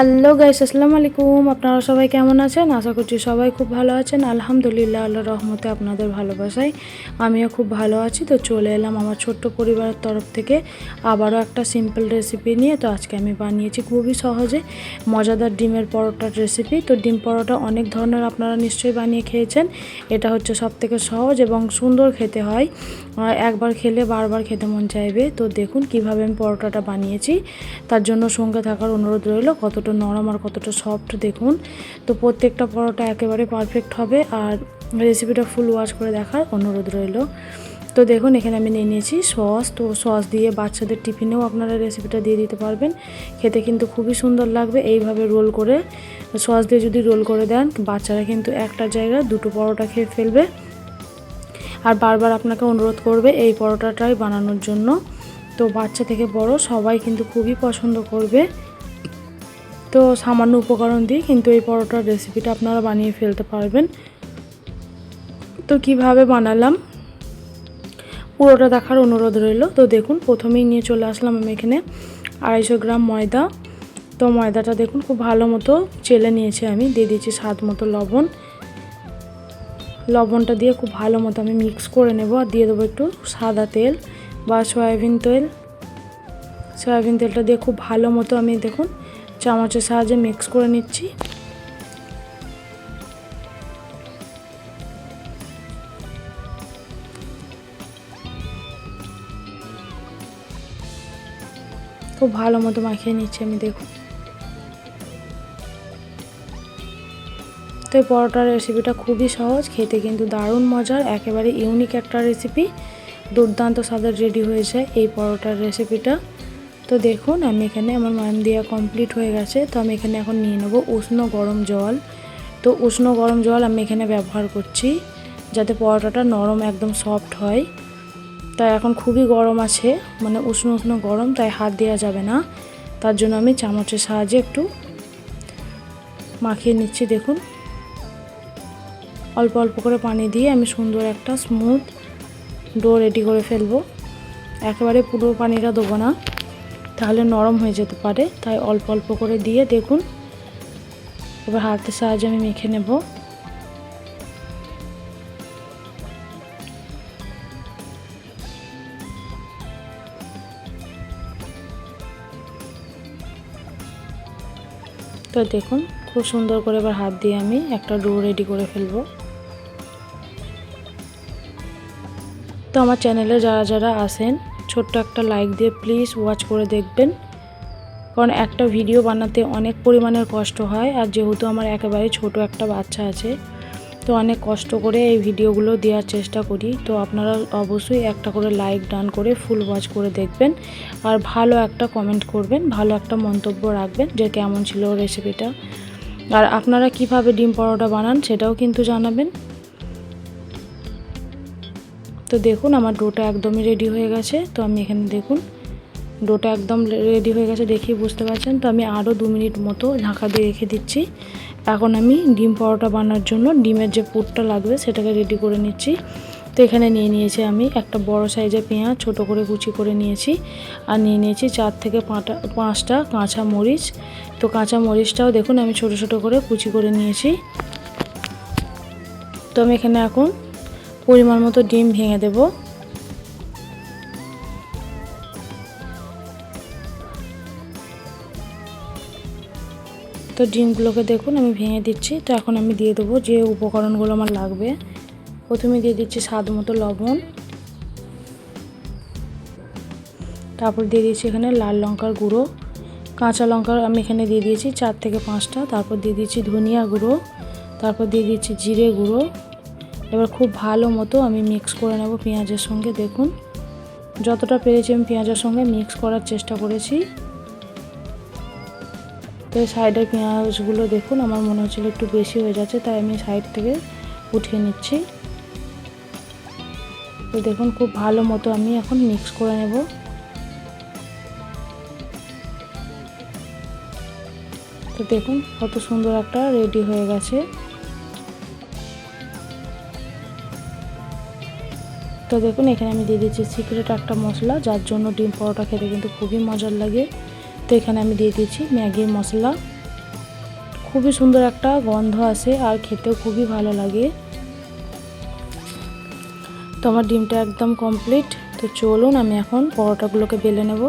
Hello guys, আসসালামু আলাইকুম। আপনারা সবাই কেমন আছেন? আশা করছি সবাই খুব ভালো আছেন। আলহামদুলিল্লাহ, আল্লাহর রহমতে আপনাদের ভালোবাসায় আমিও খুব ভালো আছি। তো চলে এলাম আমার ছোট্ট পরিবারের তরফ থেকে আবারও একটা সিম্পল রেসিপি নিয়ে। তো আজকে আমি বানিয়েছি খুবই সহজে মজাদার ডিমের পরোটার রেসিপি। তো ডিম পরোটা অনেক ধরনের আপনারা নিশ্চয়ই বানিয়ে খেয়েছেন। এটা হচ্ছে সবথেকে সহজ এবং সুন্দর খেতে হয়। একবার খেলে বারবার খেতে মন চাইবে। তো দেখুন কিভাবে আমি পরোটাটা বানিয়েছি। তার জন্য সঙ্গে থাকার অনুরোধ রইল। কতটা নরম আর কতটা সফট দেখুন। তো প্রত্যেকটা পরোটা একেবারে পারফেক্ট হবে, আর রেসিপিটা ফুল ওয়াচ করে দেখার অনুরোধ রইল। তো দেখুন এখানে আমি নিয়ে নিয়েছি সস। তো সস দিয়ে বাচ্চাদের টিফিনেও আপনারা রেসিপিটা দিয়ে দিতে পারবেন। খেতে কিন্তু খুবই সুন্দর লাগবে। এইভাবে রোল করে সস দিয়ে যদি রোল করে দেন, বাচ্চারা কিন্তু একটা জায়গায় দুটো পরোটা খেয়ে ফেলবে আর বারবার আপনাকে অনুরোধ করবে এই পরোটাটাই বানানোর জন্য। তো বাচ্চা থেকে বড় সবাই কিন্তু খুবই পছন্দ করবে। তো সামান্য উপকরণ দিয়ে কিন্তু এই পরোটার রেসিপিটা আপনারা বানিয়ে ফেলতে পারবেন। তো কিভাবে বানালাম পুরোটা দেখার অনুরোধ রইল। তো দেখুন প্রথমেই নিয়ে চলে আসলাম আমি এখানে 250 গ্রাম ময়দা। তো ময়দাটা দেখুন খুব ভালো মতো চেলে নিয়েছি আমি। দিয়ে দিয়েছি স্বাদ মতো লবণ। লবণটা দিয়ে খুব ভালো মতো আমি মিক্স করে নেব। আর দিয়ে দেবো একটু সাদা তেল বা সয়াবিন তেল। সয়াবিন তেলটা দিয়ে খুব ভালো মতো আমি দেখুন চামচের সাহায্যে মিক্স করে নিচ্ছি। খুব ভালো মতো মাখিয়ে নিচ্ছি আমি দেখুন। তো এই পরোটার রেসিপিটা খুবই সহজ, খেতে কিন্তু দারুণ মজার, একেবারে ইউনিক একটা রেসিপি। দুর্দান্ত স্বাদের রেডি হয়ে যায় এই পরোটার রেসিপিটা। তো দেখুন আমি এখানে আমার ময়াম দেওয়া কমপ্লিট হয়ে গেছে। তো আমি এখানে এখন নিয়ে নেব উষ্ণ গরম জল। তো উষ্ণ গরম জল আমি এখানে ব্যবহার করছি যাতে পরোটাটা নরম একদম সফট হয়। তাই এখন খুবই গরম আছে, মানে উষ্ণ উষ্ণ গরম, তাই হাত দেওয়া যাবে না। তার জন্য আমি চামচের সাহায্যে একটু মাখিয়ে নিচ্ছি। দেখুন অল্প অল্প করে পানি দিয়ে আমি সুন্দর একটা স্মুথ ডো রেডি করে ফেলবো। একেবারে পুরো পানিটা দেবো না, তাহলে নরম হয়ে যেতে পারে। তাই অল্প অল্প করে দিয়ে দেখুন এবার হাতের সাহায্যে আমি মেখে নেব। তো দেখুন খুব সুন্দর করে এবার হাত দিয়ে আমি একটা ডো রেডি করে ফেলবো। তো আমার চ্যানেলে যারা যারা আসেন ছোট্ট একটা লাইক দিয়ে প্লিজ ওয়াচ করে দেখবেন, কারণ একটা ভিডিও বানাতে অনেক পরিমাণের কষ্ট হয়। আর যেহেতু আমার একেবারে ছোট একটা বাচ্চা আছে, তো অনেক কষ্ট করে এই ভিডিওগুলো দেওয়ার চেষ্টা করি। তো আপনারা অবশ্যই একটা করে লাইক ডান করে ফুল ওয়াচ করে দেখবেন, আর ভালো একটা কমেন্ট করবেন, ভালো একটা মন্তব্য রাখবেন যে কেমন ছিল রেসিপিটা। আর আপনারা কিভাবে ডিম পরোটা বানান সেটাও কিন্তু জানাবেন। তো দেখুন আমার ডোটা একদমই রেডি হয়ে গেছে। তো আমি এখানে দেখুন ডোটা একদম রেডি হয়ে গেছে, দেখেই বুঝতে পারছেন। তো আমি আরও 2 মিনিট মতো ঢাকা দিয়ে রেখে দিচ্ছি। এখন আমি ডিম পরোটা বানানোর জন্য ডিমের যে পুরটা লাগবে সেটাকে রেডি করে নিচ্ছি। তো এখানে নিয়ে নিয়েছি আমি একটা বড় সাইজের পেঁয়াজ ছোট করে কুচি করে নিয়েছি, আর নিয়ে নিয়েছি 4 থেকে 5টা কাঁচা মরিচ। তো কাঁচা মরিচটাও দেখুন আমি ছোট ছোট করে কুচি করে নিয়েছি। তো আমি এখানে এখন পরিমাণ মতো ডিম ভেঙে দেব। তো ডিমগুলোকে দেখুন আমি ভেঙে দিচ্ছি। তো এখন আমি দিয়ে দেবো যে উপকরণগুলো আমার লাগবে। প্রথমে দিয়ে দিচ্ছি স্বাদ মতো লবণ, তারপর দিয়ে দিচ্ছি এখানে লাল লঙ্কার গুঁড়ো, কাঁচা লঙ্কার আমি এখানে দিয়ে দিয়েছি 4 থেকে 5টা, তারপর দিয়ে দিচ্ছি ধনিয়া গুঁড়ো, তারপর দিয়ে দিচ্ছি জিরে গুঁড়ো। এবার খুব ভালো মতো আমি মিক্স করে নেব পেঁয়াজের সঙ্গে। দেখুন যতটা পেরেছি আমি পেঁয়াজের সঙ্গে মিক্স করার চেষ্টা করেছি। তো সাইডের পেঁয়াজগুলো দেখুন আমার মনে হচ্ছিল একটু বেশি হয়ে যাচ্ছে, তাই আমি সাইড থেকে উঠিয়ে নিচ্ছি। তো দেখুন খুব ভালো মতো আমি এখন মিক্স করে নেব। তো দেখুন কত সুন্দর একটা রেডি হয়ে গেছে। তো দেখুন এখানে আমি দিয়ে দিচ্ছি সিক্রেট একটা মশলা, যার জন্য ডিম পরোটা খেতে কিন্তু খুবই মজার লাগে। তো এখানে আমি দিয়ে দিচ্ছি ম্যাগি মশলা। খুবই সুন্দর একটা গন্ধ আসে আর খেতেও খুবই ভালো লাগে। তো আমার ডিমটা একদম কমপ্লিট। তো চলুন আমি এখন পরোটাগুলোকে বেলে নেব।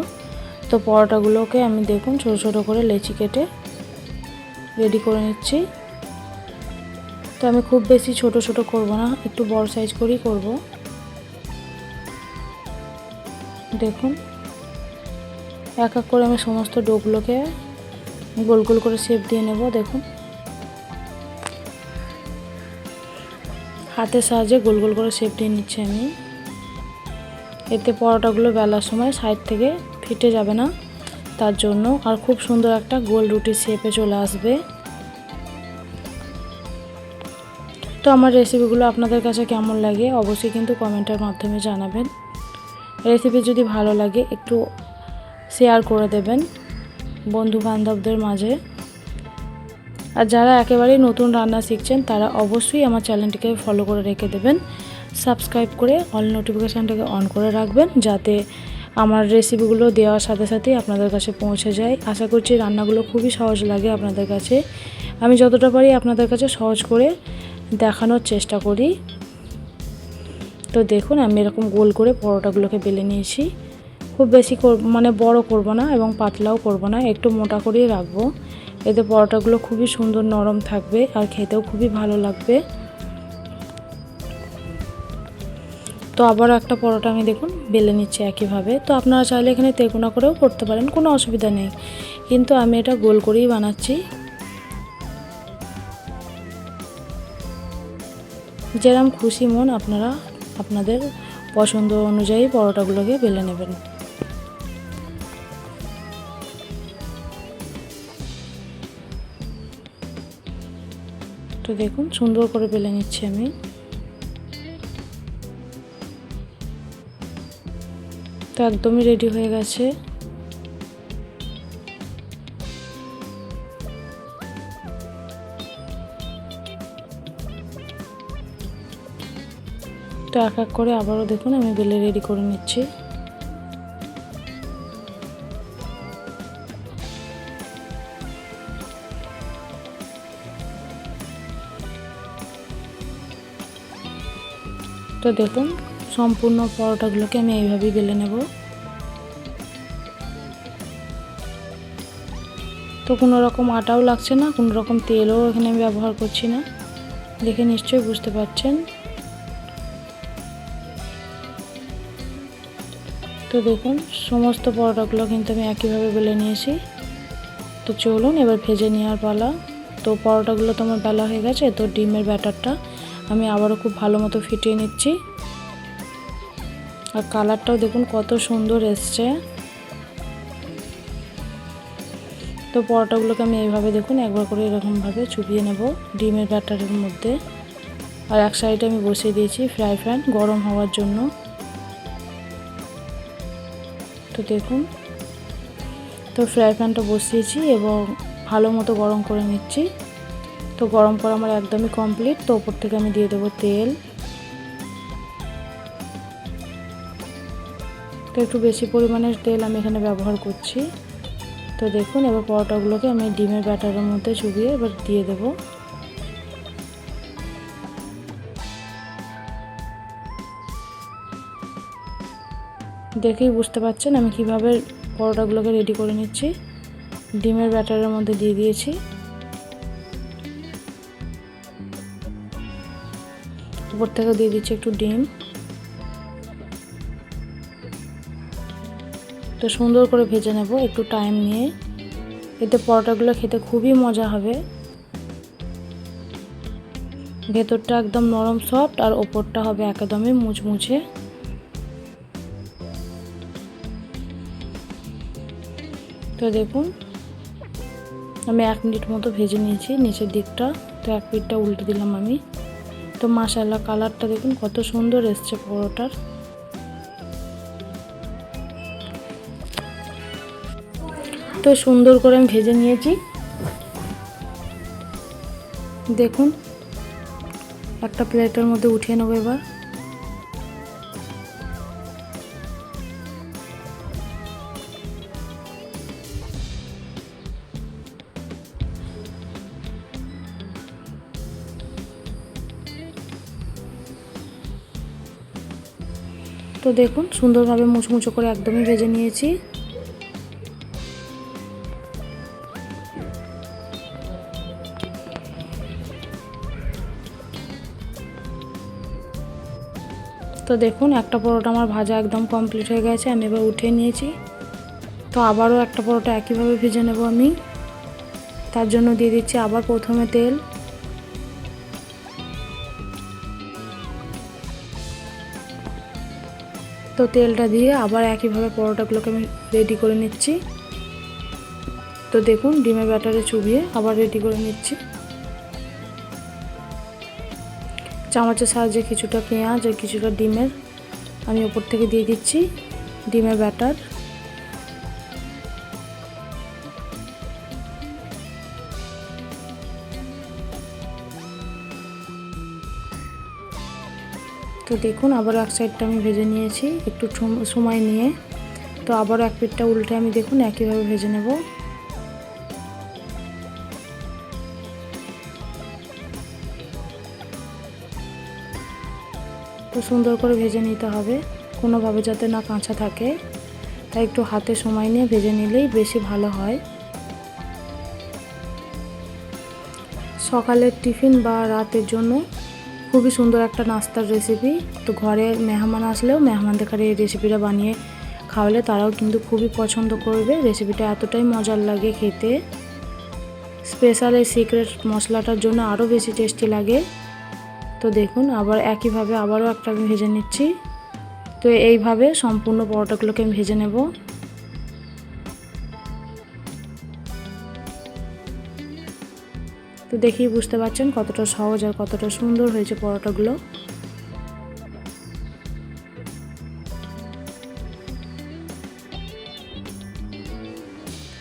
তো পরোটাগুলোকে আমি দেখুন ছোটো ছোটো করে লেচি কেটে রেডি করে নিচ্ছি। তো আমি খুব বেশি ছোট ছোট করব না, একটু বড় সাইজ করেই করব। দেখুন এক এক করে আমি সমস্ত ডোগুলোকে গোল গোল করে শেপ দিয়ে নেব। দেখুন হাতের সাহায্যে গোল গোল করে শেপ দিয়ে নিচ্ছি আমি। এতে পরোটাগুলো বেলার সময় সাইড থেকে ফেটে যাবে না, তার জন্য আর খুব সুন্দর একটা গোল রুটির শেপে চলে আসবে। তো আমার রেসিপিগুলো আপনাদের কাছে কেমন লাগে অবশ্যই কিন্তু কমেন্টের মাধ্যমে জানাবেন। রেসিপি যদি ভালো লাগে একটু শেয়ার করে দেবেন বন্ধু বান্ধবদের মাঝে। আর যারা একেবারেই নতুন রান্না শিখছেন তারা অবশ্যই আমার চ্যানেলটিকে ফলো করে রেখে দেবেন, সাবস্ক্রাইব করে অল নোটিফিকেশানটাকে অন করে রাখবেন, যাতে আমার রেসিপিগুলো দেওয়ার সাথে সাথেই আপনাদের কাছে পৌঁছে যায়। আশা করছি রান্নাগুলো খুবই সহজ লাগে আপনাদের কাছে। আমি যতটা পারি আপনাদের কাছে সহজ করে দেখানোর চেষ্টা করি। তো দেখুন আমি এরকম গোল করে পরোটাগুলোকে বেলে নিয়েছি। খুব বেশি মানে বড় করব না এবং পাতলাও করব না, একটু মোটা করেই রাখবো। এতে পরোটাগুলো খুবই সুন্দর নরম থাকবে আর খেতেও খুবই ভালো লাগবে। তো আবারও একটা পরোটা আমি দেখুন বেলে নিচ্ছি একইভাবে। তো আপনারা চাইলে এখানে তেগুনা করেও করতে পারেন, কোনো অসুবিধা নেই, কিন্তু আমি এটা গোল করেই বানাচ্ছি। যেরকম খুশি মন আপনারা আপনাদের পছন্দ অনুযায়ী পরোটাগুলোকে বেলে নেবেন। তো দেখুন সুন্দর করে বেলে নিচ্ছি আমি। তো একদমই রেডি হয়ে গেছে। তো এক এক করে আবারও দেখুন আমি বেলে রেডি করে নিচ্ছি। তো দেখুন সম্পূর্ণ পরোটাগুলোকে আমি এইভাবেই বেলে নেব। তো কোনো রকম আটাও লাগছে না, কোনো রকম তেলও এখানে আমি ব্যবহার করছি না, দেখে নিশ্চয়ই বুঝতে পারছেন। তো দেখুন সমস্ত পরোটাগুলো কিন্তু আমি একইভাবে বেলে নিয়েছি। তো চলুন এবার ভেজে নেওয়ার পালা। তো পরোটাগুলো তো আমার বেলা হয়ে গেছে। তো ডিমের ব্যাটারটা আমি আবারও খুব ভালো মতো ফিটিয়ে নিচ্ছি। আর কালারটাও দেখুন কত সুন্দর এসছে। তো পরোটাগুলোকে আমি এইভাবে দেখুন একবার করে এরকমভাবে চুবিয়ে নেব ডিমের ব্যাটারের মধ্যে। আর এক সাইডে আমি বসিয়ে দিয়েছি ফ্রাই প্যান গরম হওয়ার জন্য। তো দেখুন তো ফ্রাই প্যানটা বসিয়েছি এবং ভালো মতো গরম করে নিচ্ছি। তো গরম করা আমার একদমই কমপ্লিট। তো ওপর থেকে আমি দিয়ে দেবো তেল। তো একটু বেশি পরিমাণের তেল আমি এখানে ব্যবহার করছি। তো দেখুন এবার পরোটাগুলোকে আমি ডিমের ব্যাটারের মধ্যে চুবিয়ে এবার দিয়ে দেব। দেখেই বুঝতে পারছেন আমি কিভাবে পরোটাগুলোকে রেডি করে নিচ্ছি। ডিমের ব্যাটারের মধ্যে দিয়ে দিয়েছি। উপর থেকে দিয়ে দিচ্ছি একটু ডিম। তো সুন্দর করে ভেজে নেব একটু টাইম নিয়ে। এতে পরোটাগুলো খেতে খুবই মজা হবে। ভেতরটা একদম নরম সফট আর ওপরটা হবে একদমই মুচমুচে। তো দেখুন আমি 1 মিনিট মতো ভেজে নিয়েছি নিচের দিকটা। তো এক পিঠটা উল্টে দিলাম আমি। তো মাশাআল্লাহ কালারটা দেখুন কত সুন্দর এসছে পরোটার। তো সুন্দর করে আমি ভেজে নিয়েছি। দেখুন একটা প্লেটের মধ্যে উঠিয়ে নেব এবার। তো দেখুন সুন্দরভাবে মুচমুচো করে একদমই ভেজে নিয়েছি। তো দেখুন একটা পরোটা আমার ভাজা একদম কমপ্লিট হয়ে গেছে, আমি এবার উঠিয়ে নিয়েছি। তো আবারও একটা পরোটা একইভাবে ভেজে নেব আমি। তার জন্য দিয়ে দিচ্ছি আবার প্রথমে তেল। তো তেলটা দিয়ে আবার একইভাবে পরোটাগুলোকে আমি রেডি করে নিচ্ছি। তো দেখুন ডিমের ব্যাটারে চুবিয়ে আবার রেডি করে নিচ্ছি। চামচের সাহায্যে কিছুটা পেঁয়াজ আর কিছুটা ডিমের আমি উপর থেকে দিয়ে দিচ্ছি ডিমের ব্যাটার। তো দেখুন আবার এক সাইডটা আমি ভেজে নিয়েছি একটু সময় নিয়ে। তো আবারও এক পিঠটা উল্টে আমি দেখুন একইভাবে ভেজে নেব। তো সুন্দর করে ভেজে নিতে হবে, কোনোভাবে যাতে না কাঁচা থাকে, তাই একটু হাতে সময় নিয়ে ভেজে নিলেই বেশি ভালো হয়। সকালের টিফিন বা রাতের জন্য খুবই সুন্দর একটা নাস্তার রেসিপি। তো ঘরে মেহমান আসলেও মেহমানদের কাছে এই রেসিপিটা বানিয়ে খাওয়ালে তারাও কিন্তু খুবই পছন্দ করবে। রেসিপিটা এতটাই মজার লাগে খেতে, স্পেশাল এই সিক্রেট মশলাটার জন্য আরও বেশি টেস্টি লাগে। তো দেখুন আবার একইভাবে আবারও একটা আমি ভেজে নিচ্ছি। তো এইভাবে সম্পূর্ণ পরোটাগুলোকে আমি ভেজে নেব। তো দেখেই বুঝতে পারছেন কতটা সহজ আর কতটা সুন্দর হয়েছে পরোটাগুলো।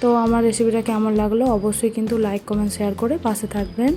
তো আমার রেসিপিটা কেমন লাগলো অবশ্যই কিন্তু লাইক কমেন্ট শেয়ার করে পাশে থাকবেন।